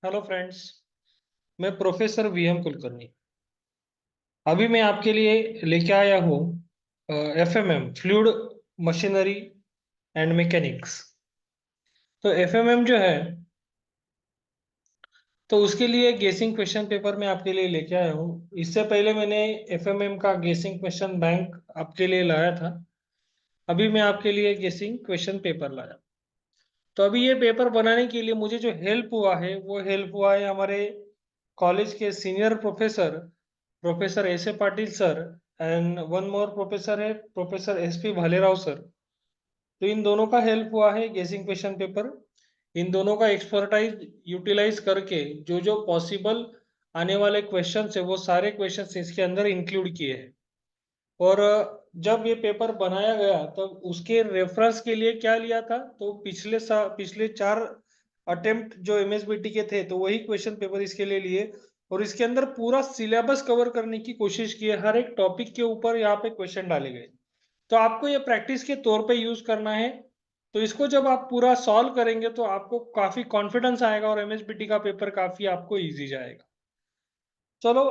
Hello friends. मैं professor VM Kulkarni. अभी मैं आपके लिए लेके आया हूँ एफएमएम फ्लूइड मशीनरी एंड मैकेनिक्स। तो एफएमएम जो है, तो उसके लिए गेसिंग क्वेश्चन पेपर मैं आपके लिए लेके आया हूँ। इससे पहले मैंने एफएमएम का गेसिंग क्वेश्चन बैंक आपके लिए लाया था। अभी मैं आपके लिए गेसिंग क्वेश्चन पेपर लाया। तो अभी ये पेपर बनाने के लिए मुझे जो हेल्प हुआ है वो हेल्प हुआ है हमारे कॉलेज के senior professor professor S A Patil sir and one more professor है professor S P Bhalerao sir. तो इन दोनों का हेल्प हुआ है गेसिंग क्वेश्चन पेपर। इन दोनों का एक्सपर्टाइज यूटिलाइज करके जो जो पॉसिबल आने वाले क्वेश्चन है वो सारे क्वेश्चन इसके अंदर इंक्लूड किए हैं। और जब ये पेपर बनाया गया तब उसके रेफरेंस के लिए क्या लिया था, तो पिछले 4 अटेम्प्ट जो एमएसबीटी के थे तो वही क्वेश्चन पेपर इसके लिए लिए। और इसके अंदर पूरा सिलेबस कवर करने की कोशिश की है, हर एक टॉपिक के ऊपर यहाँ पे क्वेश्चन डाले गए। तो आपको ये प्रैक्टिस के तौर पे यूज करना है। तो इसको जब आप पूरा सॉल्व करेंगे तो आपको काफी कॉन्फिडेंस आएगा और एमएसबीटी का पेपर काफी आपको इजी जाएगा। चलो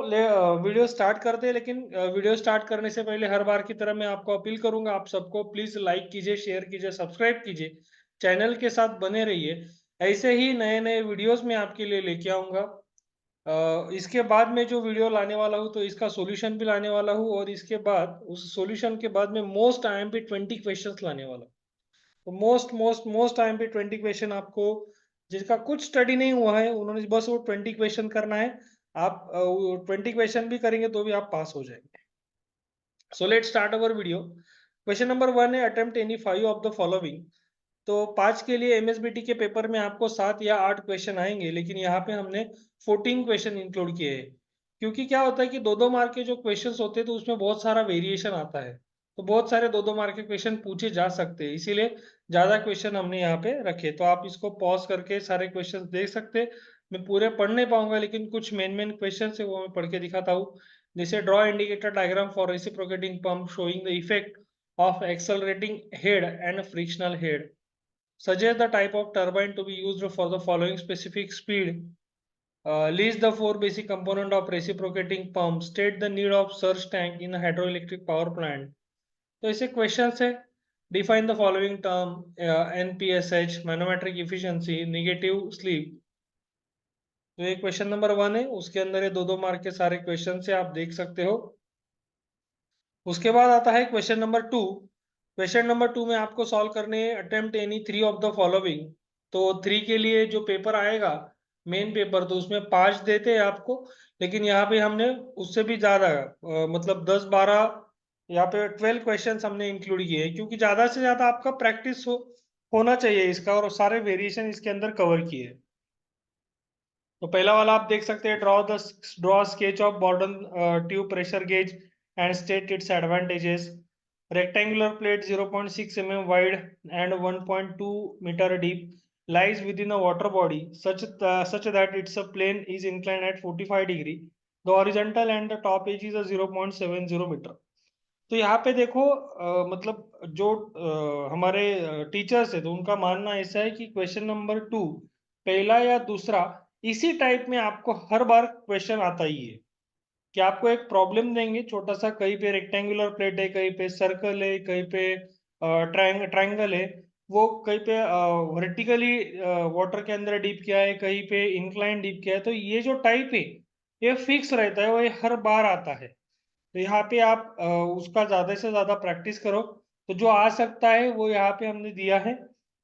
वीडियो स्टार्ट करते हैं, लेकिन वीडियो स्टार्ट करने से पहले हर बार की तरह मैं आपको अपील करूंगा, आप सबको प्लीज लाइक कीजिए, शेयर कीजिए, सब्सक्राइब कीजिए, चैनल के साथ बने रहिए। ऐसे ही नए नए वीडियोस मैं आपके लिए लेके आऊंगा। इसके बाद में जो वीडियो लाने वाला हूँ तो इसका सॉल्यूशन भी लाने वाला हूँ, और इसके बाद उस सॉल्यूशन के बाद में मोस्ट आईएमपी 20 क्वेश्चंस लाने वाला हूँ। तो मोस्ट आईएमपी 20 क्वेश्चन आपको, जिसका कुछ स्टडी नहीं हुआ है उन्होंने बस वो 20 क्वेश्चन करना है। आप 20 क्वेश्चन भी करेंगे तो भी आप पास हो जाएंगे। So let start our video. Question number 1 है, attempt any 5 of the following. तो 5 के लिए एमएसबीटी के पेपर में आपको 7 या 8 क्वेश्चन आएंगे, लेकिन यहाँ पे हमने 14 क्वेश्चन इंक्लूड किए हैं। क्योंकि क्या होता है कि 2-2 मार्क के जो क्वेश्चन होते हैं तो उसमें बहुत सारा वेरिएशन आता है। तो बहुत सारे 2-2 मार्क के क्वेश्चन पूछे जा सकते हैं, इसीलिए ज्यादा क्वेश्चन हमने यहाँ पे रखे। तो आप इसको पॉज करके सारे क्वेश्चन देख सकते हैं। मैं पूरे पढ़ नहीं पाऊंगा, लेकिन कुछ मेन मेन क्वेश्चन है वो मैं पढ़ के दिखाता हूँ। जैसे draw indicator diagram for reciprocating pump showing the effect of accelerating head and frictional head. Suggest the type of turbine to be used for the following specific speed. List the 4 basic components of reciprocating pump. State the need of surge tank in a hydroelectric power plant. तो ऐसे question है। Define the following term: NPSH, manometric efficiency, negative sleep. तो ये question number 1 है, उसके अंदर ये 2-2 mark के सारे क्वेश्चन से आप देख सकते हो। उसके बाद आता है क्वेश्चन नंबर 2। क्वेश्चन नंबर 2 में आपको सॉल्व करने हैं attempt any 3 of the following. तो 3 के लिए जो पेपर आएगा, मेन पेपर, तो उसमें 5 देते हैं आपको। लेकिन यहाँ पे हमने उससे भी ज्यादा मतलब 10-12, यहाँ पे 12 क्वेश्चन हमने इंक्लूड किए हैं, क्योंकि ज्यादा से ज्यादा आपका प्रैक्टिस होना चाहिए इसका, और सारे वेरिएशन इसके अंदर कवर किए हैं। तो पहला वाला आप देख सकते हैं, draw sketch of Bourdon tube pressure gauge and state its advantages. Rectangular plate 0.6 mm wide and 1.2 meter deep lies within a water body such that its plane is inclined at 45 degree. The horizontal and the top edge is a 0.70 meter. तो यहाँ पे देखो मतलब जो हमारे teachers है तो उनका मानना ऐसा है कि क्वेश्चन नंबर 2 पहला या दूसरा इसी टाइप में आपको हर बार क्वेश्चन आता ही है। कि आपको एक प्रॉब्लम देंगे छोटा सा, कहीं पे रेक्टेंगुलर प्लेट है, कहीं पे सर्कल है, कहीं पे ट्रायंगल है, वो कहीं पे वर्टिकली वाटर के अंदर डीप किया है, कहीं पे इंक्लाइन डीप किया है। तो ये जो टाइप है ये फिक्स रहता है, वो ये हर बार आता है। तो यहाँ पे आप उसका ज्यादा से ज्यादा प्रैक्टिस करो। तो जो आ सकता है वो यहाँ पे हमने दिया है,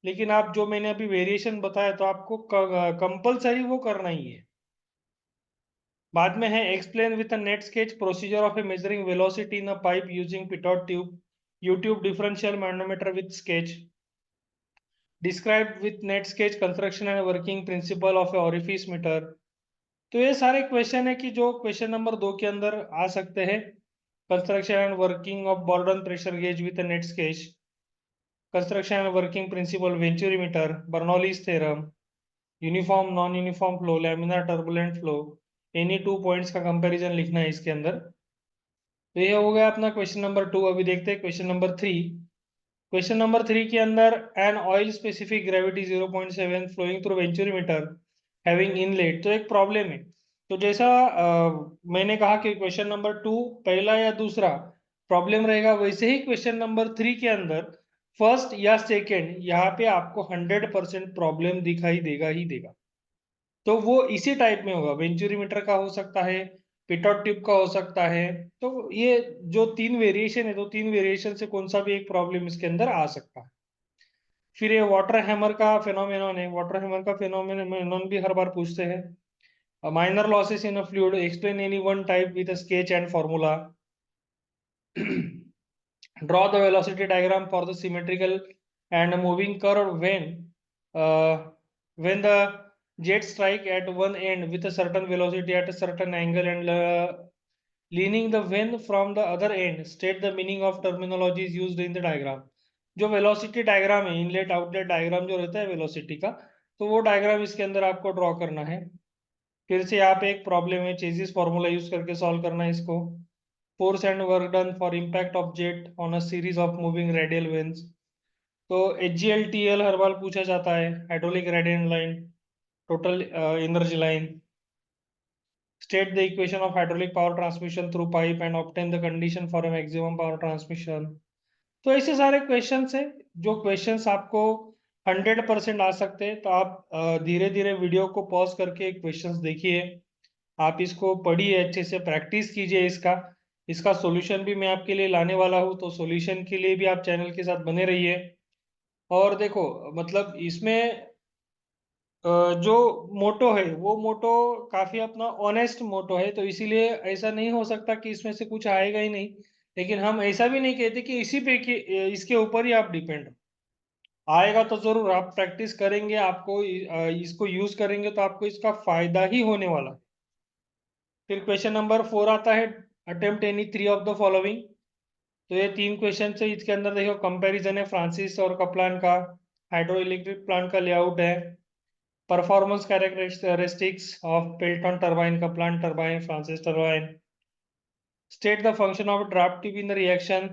लेकिन आप जो मैंने अभी वेरिएशन बताया तो आपको कंपलसरी वो करना ही है। बाद में है, explain with a neat sketch procedure of a measuring velocity in a pipe using pitot tube, U tube differential manometer with sketch. Describe with neat sketch construction and working principle of a orifice meter. तो ये सारे question है कि जो question number 2 के अंदर आ सकते हैं। Construction and working of Bourdon pressure gauge with neat sketch, construction and working principle venturimeter, Bernoulli's theorem, uniform non uniform flow, laminar turbulent flow, any 2 points का कंपैरिजन लिखना है इसके अंदर। तो ये हो गया अपना क्वेश्चन नंबर 2। अभी देखते हैं क्वेश्चन नंबर 3। क्वेश्चन नंबर 3 के अंदर an oil specific gravity 0.7 flowing through venturimeter having inlet, तो एक प्रॉब्लम है। तो जैसा मैंने कहा कि क्वेश्चन नंबर 2 पहला या दूसरा प्रॉब्लम रहेगा, वैसे ही क्वेश्चन नंबर 3 के अंदर फर्स्ट या सेकेंड यहाँ पे आपको 100% प्रॉब्लम दिखाई देगा ही देगा। तो वो इसी टाइप में होगा, वेंचुरीमीटर का हो सकता है, पिटॉट ट्यूब का हो सकता है। तो ये जो 3 वेरिएशन है, तो 3 वेरिएशन से कौन सा भी एक प्रॉब्लम इसके अंदर आ सकता है। फिर ये वाटर हैमर का फेनोमेनॉन है, वाटर हैमर का फेनोमेनॉन भी हर बार पूछते हैं। Minor losses in a fluid, explain any one type with a sketch and formula. Draw the velocity diagram for the symmetrical and moving curve when the jet strike at one end with a certain velocity at a certain angle and leaning the when from the other end. State the meaning of terminologies used in the diagram. जो velocity diagram है, inlet outlet diagram जो रहता है velocity का, तो वो diagram इसके अंदर आपको ड्रॉ करना है। फिर से यहाँ पे एक प्रॉब्लम है, चेजिस फॉर्मूला यूज करके सॉल्व करना है इसको। Force and work done for impact of jet on a series of moving radial vanes। तो HGL-TL हर बार पूछा जाता है, hydraulic gradient line, total energy line. State the equation of hydraulic power transmission through pipe and obtain the condition for a maximum power transmission. तो ऐसे सारे questions हैं, जो questions आपको 100% आ सकते हैं। तो आप धीरे धीरे वीडियो को पॉज करके क्वेश्चंस देखिए, आप इसको पढ़िए, अच्छे से प्रैक्टिस कीजिए इसका। इसका सॉल्यूशन भी मैं आपके लिए लाने वाला हूँ, तो सॉल्यूशन के लिए भी आप चैनल के साथ बने रहिए। और देखो, मतलब इसमें जो मोटो है वो मोटो काफी अपना ऑनेस्ट मोटो है, तो इसीलिए ऐसा नहीं हो सकता कि इसमें से कुछ आएगा ही नहीं। लेकिन हम ऐसा भी नहीं कहते कि इसी पे कि इसके ऊपर ही आप डिपेंड हो। आएगा तो जरूर, आप प्रैक्टिस करेंगे, आपको इसको यूज करेंगे तो आपको इसका फायदा ही होने वाला है। फिर क्वेश्चन नंबर 4 आता है, attempt any 3 of the following. तो ये 3 क्वेश्चन है, इसके अंदर देखो कंपैरिजन है फ्रांसिस और कप्लान का, हाइड्रो इलेक्ट्रिक प्लांट का लेआउट है, performance characteristics of Pelton turbine, Kaplan turbine, Francis turbine. State the function of draft tube in the reaction.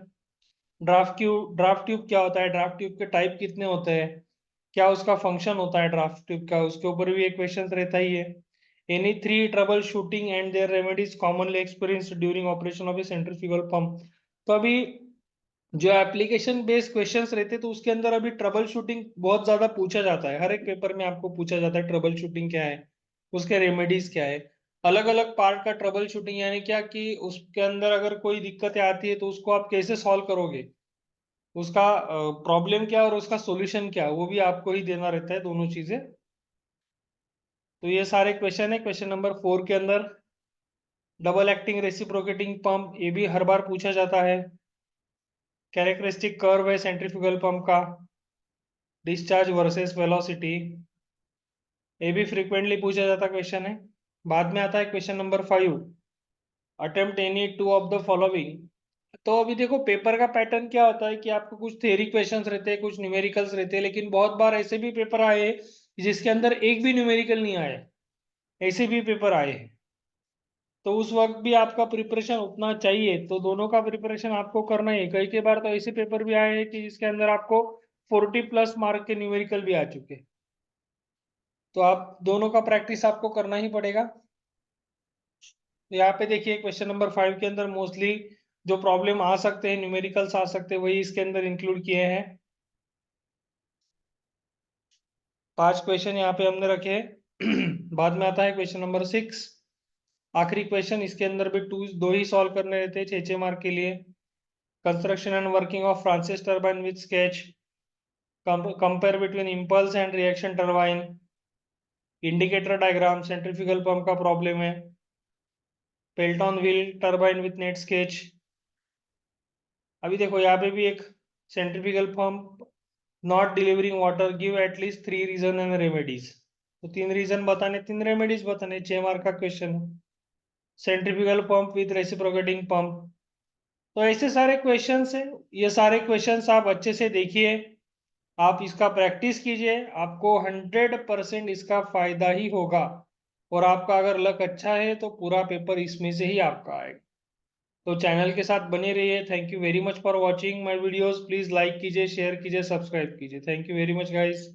Draft tube क्या होता है, ड्राफ्ट ट्यूब के टाइप कितने होते हैं, क्या उसका फंक्शन होता है ड्राफ्ट ट्यूब का, उसके ऊपर भी एक क्वेश्चन रहता ही है। Any 3 trouble shooting and their remedies commonly experienced during operation of a centrifugal pump. तो अभी जो एप्लीकेशन बेस्ड क्वेश्चंस रहते हैं, तो उसके अंदर अभी ट्रबल शूटिंग बहुत ज्यादा पूछा जाता है, हर एक पेपर में आपको पूछा जाता है ट्रबल शूटिंग क्या है, उसके रेमेडीज क्या है। अलग अलग पार्ट का ट्रबल शूटिंग यानी क्या कि उसके अंदर अगर कोई दिक्कतें आती है तो उसको आप कैसे सॉल्व करोगे, उसका प्रॉब्लम क्या और उसका सॉल्यूशन क्या, वो भी आपको ही देना रहता है, दोनों चीजें। तो ये सारे क्वेश्चन है क्वेश्चन नंबर 4 के अंदर। डबल एक्टिंग रेसिप्रोकेटिंग पंप, ये भी हर बार पूछा जाता है। कैरेक्टरिस्टिक कर्व है सेंट्रीफ्यूगल पंप का, डिस्चार्ज वर्सेस वेलोसिटी, ये भी फ्रीक्वेंटली पूछा जाता क्वेश्चन है। बाद में आता है question number 5, attempt any 2 of the following. तो अभी देखो पेपर का पैटर्न क्या होता है कि आपको कुछ थ्योरी क्वेश्चंस रहते हैं, कुछ न्यूमेरिकल्स रहते हैं, लेकिन बहुत बार ऐसे भी पेपर आए हैं जिसके अंदर एक भी न्यूमेरिकल नहीं आया, ऐसे भी पेपर आए हैं। तो उस वक्त भी आपका प्रिपरेशन उतना चाहिए, तो दोनों का प्रिपरेशन आपको करना है। कई कई बार तो ऐसे पेपर भी आए हैं कि जिसके अंदर आपको 40+ मार्क के न्यूमेरिकल भी आ चुके हैं। तो आप दोनों का प्रैक्टिस आपको करना ही पड़ेगा। तो यहाँ पे देखिए क्वेश्चन नंबर 5 के अंदर मोस्टली जो प्रॉब्लम आ सकते हैं, न्यूमेरिकल्स आ सकते हैं, वही इसके अंदर इंक्लूड किए हैं। 5 क्वेश्चन यहाँ पे हमने रखे हैं। बाद में आता है क्वेश्चन नंबर 6, आखिरी क्वेश्चन, इसके अंदर भी दो ही सॉल्व करने रहते हैं 6 मार्क के लिए। Construction and working of Francis turbine with sketch, compare between impulse and reaction turbine, indicator diagram, centrifugal pump का प्रॉब्लम है, Pelton wheel turbine with neat sketch. अभी देखो यहाँ पे भी एक centrifugal pump not delivering water, give at least 3 reason and remedies. तो 3 reason बताने, 3 रेमेडीज बताने, 6 मार्क का क्वेश्चन है। Centrifugal pump with reciprocating pump. तो ऐसे सारे क्वेश्चंस हैं, ये सारे क्वेश्चंस आप अच्छे से देखिए, आप इसका प्रैक्टिस कीजिए, आपको 100% इसका फायदा ही होगा। और आपका अगर लक अच्छा है तो पूरा पेपर इसमें से ही आपका आएगा। तो चैनल के साथ बने रहिए। Thank you very much for watching my videos. Please like कीजिए, शेयर कीजिए, सब्सक्राइब कीजिए। Thank you very much guys.